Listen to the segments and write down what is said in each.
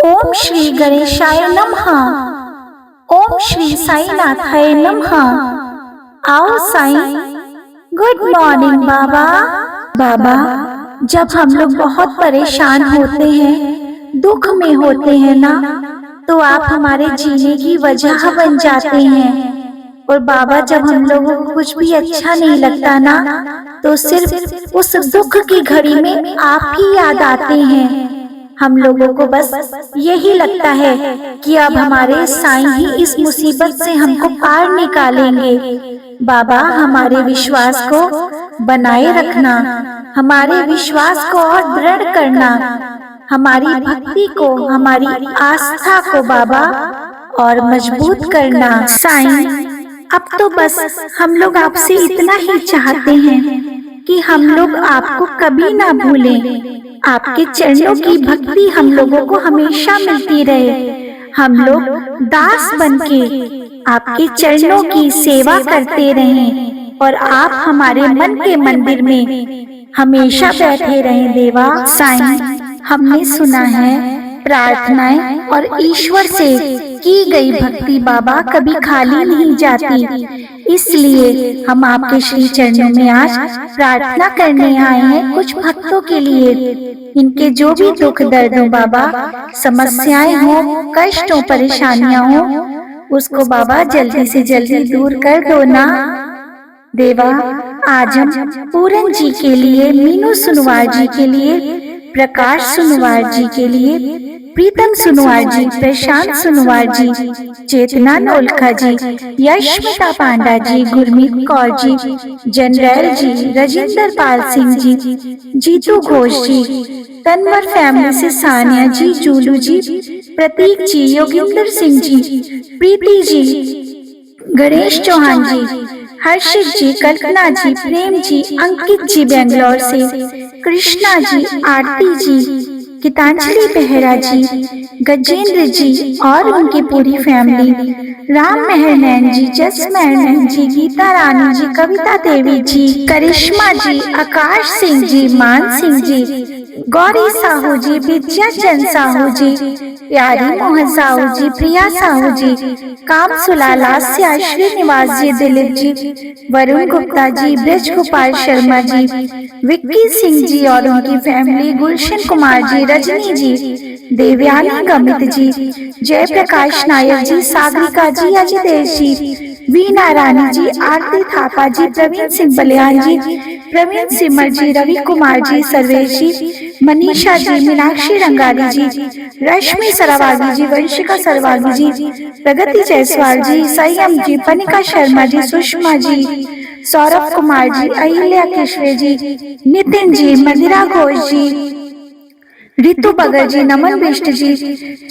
ओम श्री गणेशाय नमः। ओम श्री साईनाथाय नमः। आओ साईं। गुड मॉर्निंग बाबा। बाबा, जब हम लोग बहुत परेशान होते हैं, दुख में होते हैं ना, तो आप हमारे जीने की वजह बन जाते हैं। और बाबा, जब हम लोगों को कुछ भी अच्छा नहीं लगता ना, तो सिर्फ उस दुख की घड़ी में आप ही याद आते हैं। हम लोगों को बस यही लगता है कि अब हमारे साईं ही इस मुसीबत से हमको पार निकालेंगे। बाबा, हमारे विश्वास को बनाए रखना, हमारे विश्वास को और दृढ़ करना, हमारी भक्ति को, हमारी आस्था को बाबा और मजबूत करना। साईं, अब तो बस हम लोग आपसे इतना ही चाहते हैं कि हम लोग आपको कभी ना भूलें। आपके चरणों की भक्ति हम लोगों को हमेशा मिलती रहे। हम लोग दास बनके आपके चरणों की सेवा करते रहें और आप हमारे मन के मंदिर में हमेशा बैठे रहें देवा। साईं, हमने सुना है प्रार्थनाएं और ईश्वर से की गई भक्ति बाबा कभी खाली नहीं जाती। इसलिए हम आपके श्री चरणों में आज प्रार्थना करने आए हैं कुछ भक्तों के लिए। इनके जो भी दुख दर्द हो बाबा, समस्याएं हो, कष्ट हो, परेशानियां हो, उसको बाबा जल्दी से जल्दी दूर कर दो ना देवा। आज हम पूरन जी के लिए, मीनू सुनवार जी के लिए, प्रकाश सुनवार जी के लिए, प्रीतम सुनवार जी, प्रशांत सुनवार जी, चेतना नोलखा जी, यशमिता पांडा जी, गुरमीत कौर जी, जनरैल जी, राजेंद्र पाल सिंह जी, जीतू घोष जी, तनवर फैमिली से सानिया जी, जूलू जी, प्रतीक जी, योगिंदर सिंह जी, प्रीति जी, गणेश चौहान जी, हर्षित जी, कल्पना जी, प्रेम जी, अंकित जी बेंगलोर से, कृष्णा जी, आरती जी, गीतांजलि बेहरा जी, गजेंद्र जी और उनकी पूरी फैमिली, राम मेहर नैन जी, जस मेहर नैन जी, गीता रानी जी, कविता देवी जी, करिश्मा जी, आकाश सिंह जी, मान सिंह जी, गौरी साहू जी, विद्या चंद साहू जी, प्यारी मोहन साहू जी, प्रिया साहू जी, काम सुलाला, श्रीनिवास जी, दिलीप जी, वरुण गुप्ता जी, ब्रज गोपाल शर्मा जी, विक्की सिंह जी और उनकी फैमिली, गुलशन कुमार जी, रजनी जी, देवयानी गमित जी, जय प्रकाश नायक जी, सागरिका जी, अजितेश जी, वीना रानी जी, आरती थापा जी, प्रवीण सिंह बलियान जी, प्रवीण सिमर जी, रवि कुमार जी, सर्वेश जी, मनीषा जी, मीनाक्षी रंगाली जी, रश्मि सरवागी जी, वंशिका सरवागी जी, प्रगति जायसवाल जी, संयम जी, पनिका शर्मा जी, सुषमा जी, सौरभ कुमार जी, अहिल्या किशवे जी, नितिन जी, मंदिरा घोष जी, रितु बगर जी, नमन बिष्ट जी,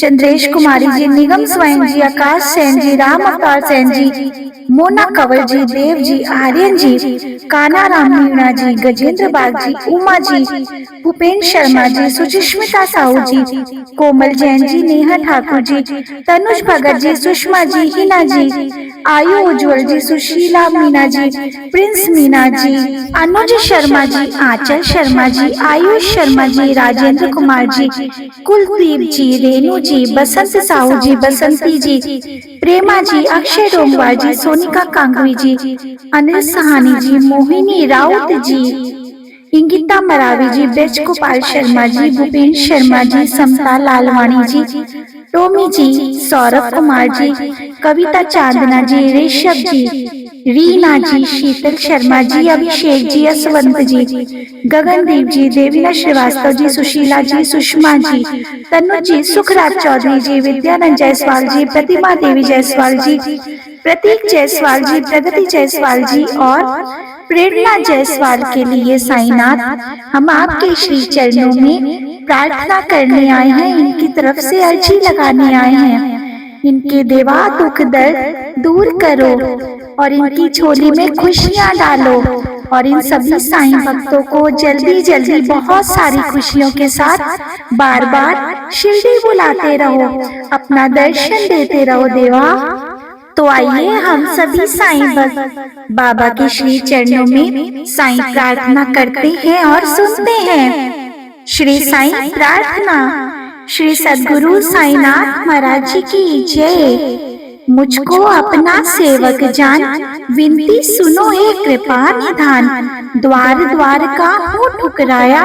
चंद्रेश कुमारी जी, निगम स्वयं जी, आकाश सेन जी, राम अवतार सेन जी, मोना कंवर जी, देव जी, आर्यन जी, काना राम मीणा जी, गजेंद्र बाग जी, उमा जी, भूपेन्द्र शर्मा जी, सुचिस्मिता साहू जी, कोमल जैन जी, नेहा ठाकुर जी, तनुज भगत जी, सुषमा जी, हिना जी, आयु उज्जवल जी, सुशीला मीना जी, प्रिंस मीना जी, अनुज शर्मा जी, आंचल शर्मा जी, आयुष शर्मा जी, राजेंद्र कुमार जी, कुलदीप जी, रेणु जी, बसंत साहू जी, बसंती जी, प्रेमा जी, अक्षय डोंगवार जी, सोनिका कांगवी जी, अनिल सहानी जी, मोहिनी राउत जी, इंगिता मरावी जी, ब्रज गोपाल शर्मा जी, भूपेन्द्र शर्मा जी, समता लालवाणी जी, टोमी जी, सौरभ कुमार जी, कविता चांदना जी, ऋषभ जी, रीना जी, शीतल शर्मा जी, अभिषेक जी, यशवंत जी, गगनदीप जी, देवीना श्रीवास्तव जी, सुशीला जी, सुषमा जी, तनु जी, सुखराज चौधरी जी, विद्यानंद जायसवाल जी, प्रतिमा देवी जायसवाल जी, प्रतीक जायसवाल जी, प्रगति जायसवाल जी और प्रेरणा जायसवाल के लिए साईनाथ हम आपके श्री चरणों में प्रार्थना करने आए हैं, इनकी तरफ से अर्जी लगाने आए हैं। इनके देवा दुख दर्द दूर करो और इनकी झोली में खुशियां डालो और इन सभी साईं भक्तों को जल्दी जल्दी बहुत सारी खुशियों के साथ बार बार शिरडी बुलाते रहो, अपना दर्शन देते रहो देवा। तो आइए हम सभी साईं भक्त बाबा के श्री चरणों में साईं प्रार्थना करते हैं और सुनते हैं। श्री साईं प्रार्थना। श्री सद्गुरु साईनाथ महाराज जी की जय। मुझको अपना सेवक जान, विनती सुनो हे कृपा निधान। द्वार द्वार का हूँ ठुकराया,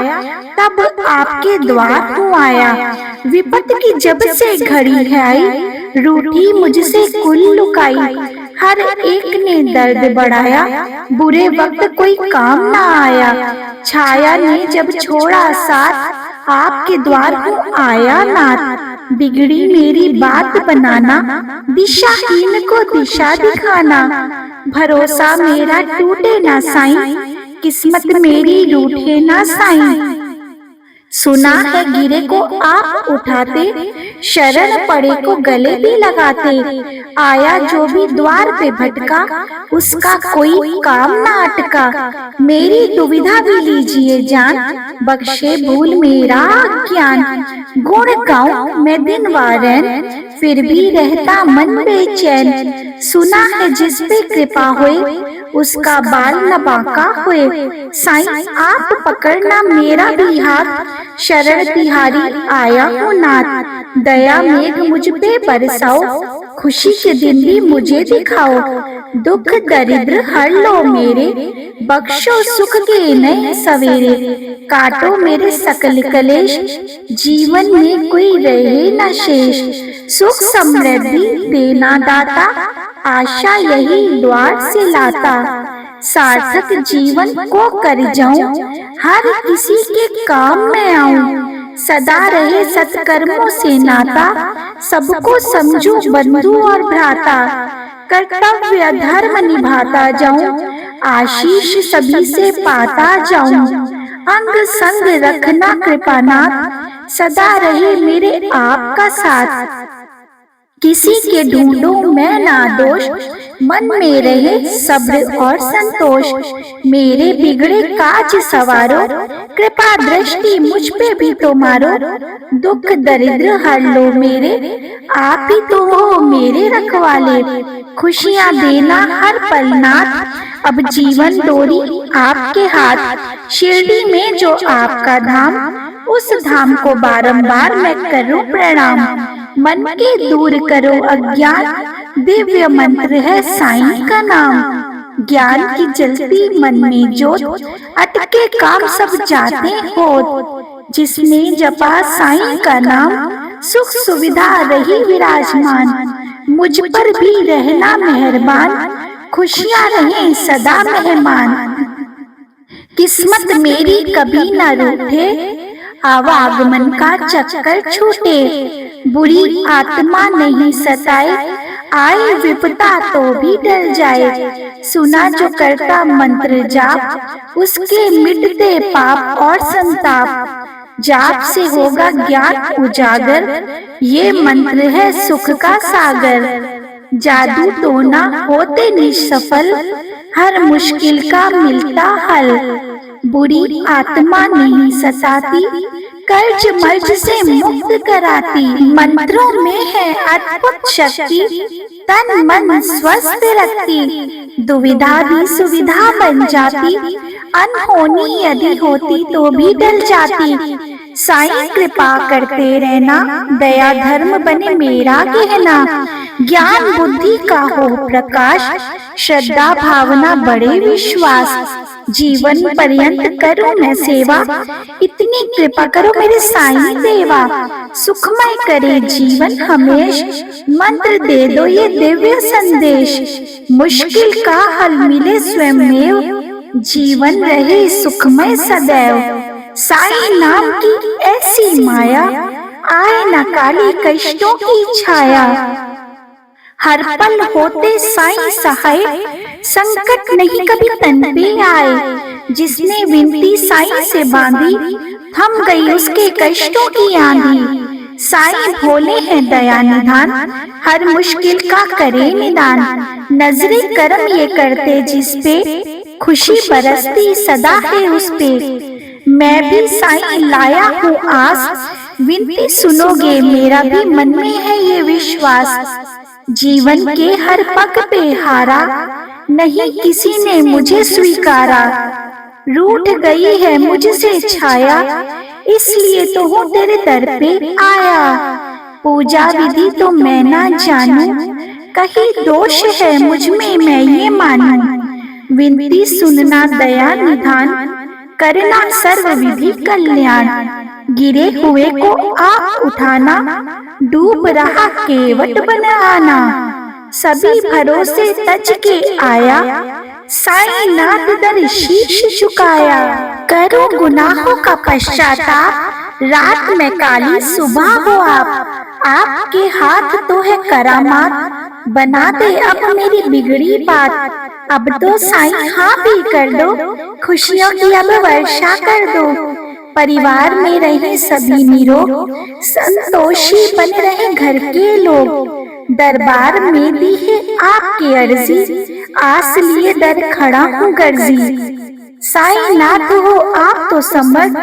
तब आपके द्वार हूँ आया। विपत की जब से घड़ी है आई, रूठी मुझसे कुल लुकाई। हर एक ने दर्द बढ़ाया, बुरे वक्त कोई काम ना आया। छाया ने जब छोड़ा साथ, आपके द्वार हूँ आया नाथ। बिगड़ी मेरी बात बनाना, दिशाहीन को दिशा दिखाना। भरोसा मेरा टूटे ना साईं, किस्मत मेरी रूठे ना साईं। सुना है गिरे को आप उठाते, शरण पड़े को गले भी लगाते। आया जो भी द्वार पे भटका, उसका कोई काम ना अटका। मेरी दुविधा भी लीजिए जान, बख्शे भूल मेरा ज्ञान। गुण गाऊं मैं दिन व रैन, फिर भी रहता मन बेचैन। सुना है जिस पे कृपा होए, उसका बाल न बांका होए। साईं आप पकड़ना मेरा भी हाथ, शरण तिहारी आया हूँ नाथ। दया मेघ मुझ पे बरसाओ, खुशी के दिन भी मुझे दिखाओ। दुख दरिद्र हर लो मेरे, बख्शो सुख के नए सवेरे। काटो मेरे सकल कलेश, जीवन में कोई रहे न शेष। सुख समृद्धि देना दाता, आशा यही द्वार से लाता। सार्थक जीवन को कर जाऊं, हर किसी के काम में आऊं। सदा रहे सत्कर्मों से नाता, सबको समझूं बंधु और भ्राता। कर्तव्य धर्म निभाता जाऊं, आशीष सभी से पाता जाऊं। अंग संग रखना कृपानाथ, सदा रहे मेरे आपका साथ। किसी के ढूंढो मैं ना दोष, मन में रहे सब्र और संतोष। मेरे बिगड़े काज सवारो, कृपा दृष्टि मुझ पे भी तो मारो। दुख दरिद्र हर लो मेरे, आप ही तो हो मेरे रखवाले। खुशियाँ देना हर पल नाथ, अब जीवन डोरी आपके हाथ। शिरडी में जो आपका धाम, उस धाम को बारंबार मैं करूं प्रणाम। मन के दूर करो अज्ञान, दिव्य मंत्र है साईं का नाम। ज्ञान की जलती मन में जोत, अटके काम सब जाते होत। जिसने जपा साईं का नाम, सुख सुविधा रही विराजमान। मुझ पर भी रहना मेहरबान, खुशियाँ रहें सदा मेहमान। किस्मत मेरी कभी न रूठे, आवागमन का चक्कर छूटे। बुरी आत्मा नहीं सताए, आए विपदा तो भी टल जाए। सुना जो करता मंत्र जाप, उसके मिटते पाप और संताप। जाप से होगा ज्ञान उजागर, ये मंत्र है सुख का सागर। जादू टोना होते निष्सफल, हर मुश्किल का मिलता हल। बुरी आत्मा नहीं सताती, कर्ज मर्ज से मुक्त कराती। मंत्रों में है अद्भुत शक्ति, तन मन स्वस्थ रखती। दुविधा भी सुविधा बन जाती, अनहोनी यदि होती तो भी टल जाती। साईं कृपा करते रहना, दया धर्म बने मेरा गहना। ज्ञान बुद्धि का हो प्रकाश, श्रद्धा भावना बड़े विश्वास। जीवन पर्यंत करूं मैं सेवा, इतनी कृपा करो मेरे साईं देवा। सुखमय करे जीवन हमेश, मंत्र दे दो ये दिव्य संदेश। मुश्किल का हल मिले स्वयमेव, जीवन रहे सुखमय सदैव। साईं नाम की ऐसी माया, आए न काली कष्टों की छाया। हर पल होते साईं सहाय, संकट नहीं कभी तन पे आए। जिसने विनती साईं से बांधी, थम गई उसके कष्टों की आंधी। साईं भोले हैं दया निधान, हर मुश्किल का करे निदान। नजरे करम ये करते जिस पे, खुशी बरसती सदा है उस पे। मैं भी साईं लाया हूँ आस, विनती सुनोगे मेरा भी मन में है ये विश्वास। जीवन के हर पग पे हारा, नहीं किसी ने मुझे स्वीकारा। रूठ गई है मुझसे छाया, इसलिए तो हूँ तेरे दर पे आया। पूजा विधि तो मैं ना जानू, कहीं दोष है मुझ में मैं ये मानूं। विनती सुनना दया निधान, करना सर्व विधि कल्याण। गिरे हुए को आप उठाना, डूब रहा केवट बनाना। सभी भरोसे तज के आया, साईं नाथ दर शीश झुकाया। करो गुनाहों का पश्चाताप, रात में काली सुबह हो आपके हाथ तो है करामात। बना दे अब मेरी बिगड़ी बात, अब तो साईं हाँ भी कर दो, खुशियों की अब वर्षा कर दो। परिवार में रहे सभी निरोग, संतोषी बने रहे घर के लोग। दरबार में दी है आपकी अर्जी, आस लिए दर खड़ा हूँ गर्जी। साईं नाथ हो आप तो समर्थ,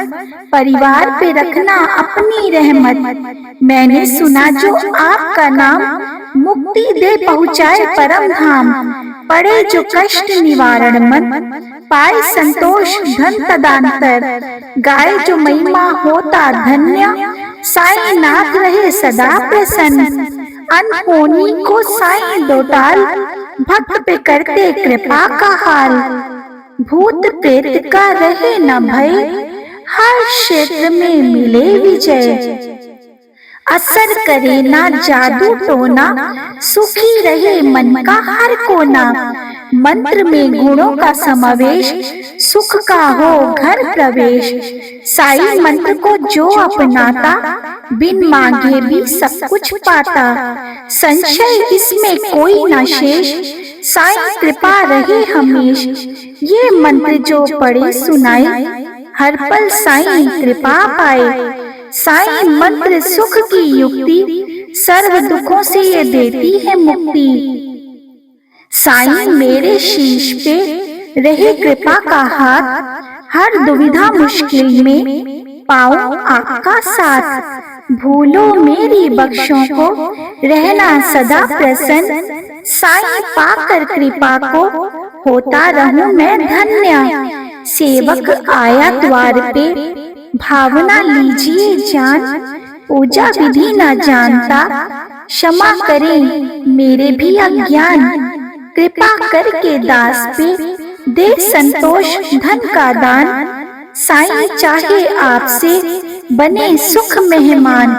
परिवार पे रखना अपनी रहमत। मैंने सुना जो आपका नाम, मुक्ति दे पहुँचाए परम धाम। पड़े जो कष्ट निवारण मन, पाए संतोष धन तदांतर। गाए जो महिमा होता धन्य, साईं नाथ रहे सदा प्रसन्न। अनहोनी को साईं दो टाल, भक्त पे करते कृपा का हाल। भूत प्रेत का रहे न भय, हर क्षेत्र में मिले विजय। असर करे ना जादू टोना, सुखी रहे मन का हर कोना। मंत्र में गुणों का समावेश, सुख का हो घर प्रवेश। साईं मंत्र को जो अपनाता, बिन मांगे भी सब कुछ पाता। संशय इसमें कोई न शेष, साईं कृपा रहे हमेश। ये मंत्र जो पढ़े सुनाए, हर पल साईं कृपा पाए। साईं मंत्र सुख की युक्ति, सर्व दुखों से ये देती है मुक्ति। साईं मेरे शीश पे रहे कृपा का हाथ, हर दुविधा मुश्किल में पाऊं आपका साथ। भूलो मेरी बख्शों को, रहना सदा प्रसन्न। साईं पाकर कृपा को, होता रहूं मैं धन्य। सेवक आया द्वार पे, भावना लीजिए जान। पूजा विधि न जानता, क्षमा करें मेरे भी अज्ञान। कृपा करके दास पे, दे संतोष धन का दान। साईं चाहे आपसे, बने सुख मेहमान।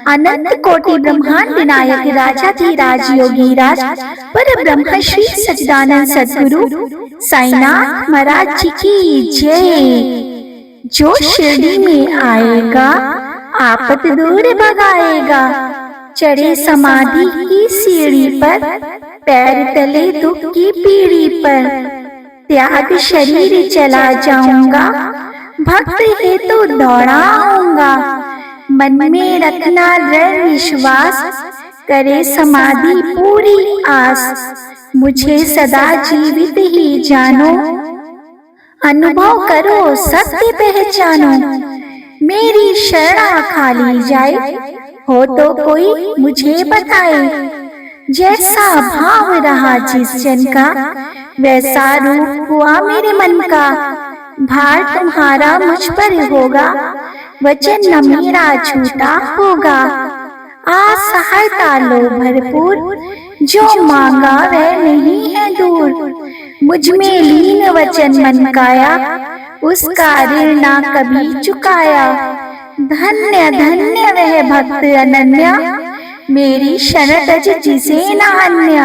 अनंत कोटि ब्रह्मांड नायक राजाधिराज योगीराज, पर ब्रह्म श्री सच्चिदानंद सद्गुरु साईनाथ महाराज जी की जय। जो शिरडी में आएगा, आपत दूर भगाएगा। चढ़े समाधि की सीढ़ी पर, पैर तले दुख की पीढ़ी पर। त्याग शरीर चला जाऊंगा, भक्त है तो दौड़ाऊंगा। मन में रखना दृढ़ विश्वास, करे समाधि पूरी आस। मुझे सदा जीवित ही जानो, अनुभव करो सत्य पहचानो। मेरी शरणा खाली जाए, हो तो कोई मुझे बताए। जैसा भाव रहा जिस जन का, वैसा रूप हुआ मेरे मन का। भार तुम्हारा मुझ पर होगा, वचन न मेरा झूठा होगा। असहायता लो भरपूर, जो मांगा वह नहीं है दूर। मुझ में लीन वचन मन काया, उसका ऋण ना कभी चुकाया। धन्य धन्य वह भक्त अनन्या, मेरी शरण तज जिसे न अन्य।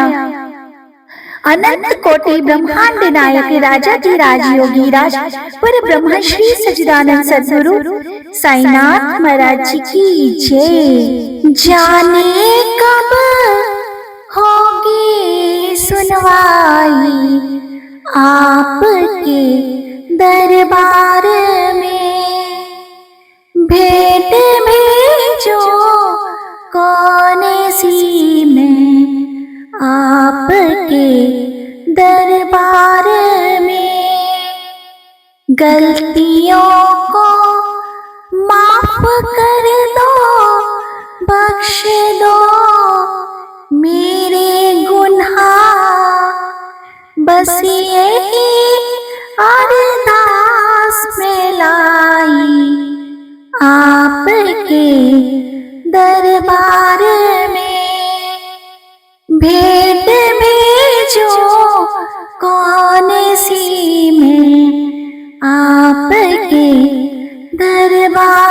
अनंत कोटि ब्रह्मांड नायक राजाधिराज योगीराज, पर ब्रह्म श्री सच्चिदानंद सद्गुरु साईनाथ महाराज जी की जय। जाने कब होगी सुनवाई आपके दरबार में। भेंट भेजो कौन सी मैं आपके दरबार में। गलतियों को माफ कर दो, बख्श दो मेरे गुनाह। बस यही अरदास आपके दरबार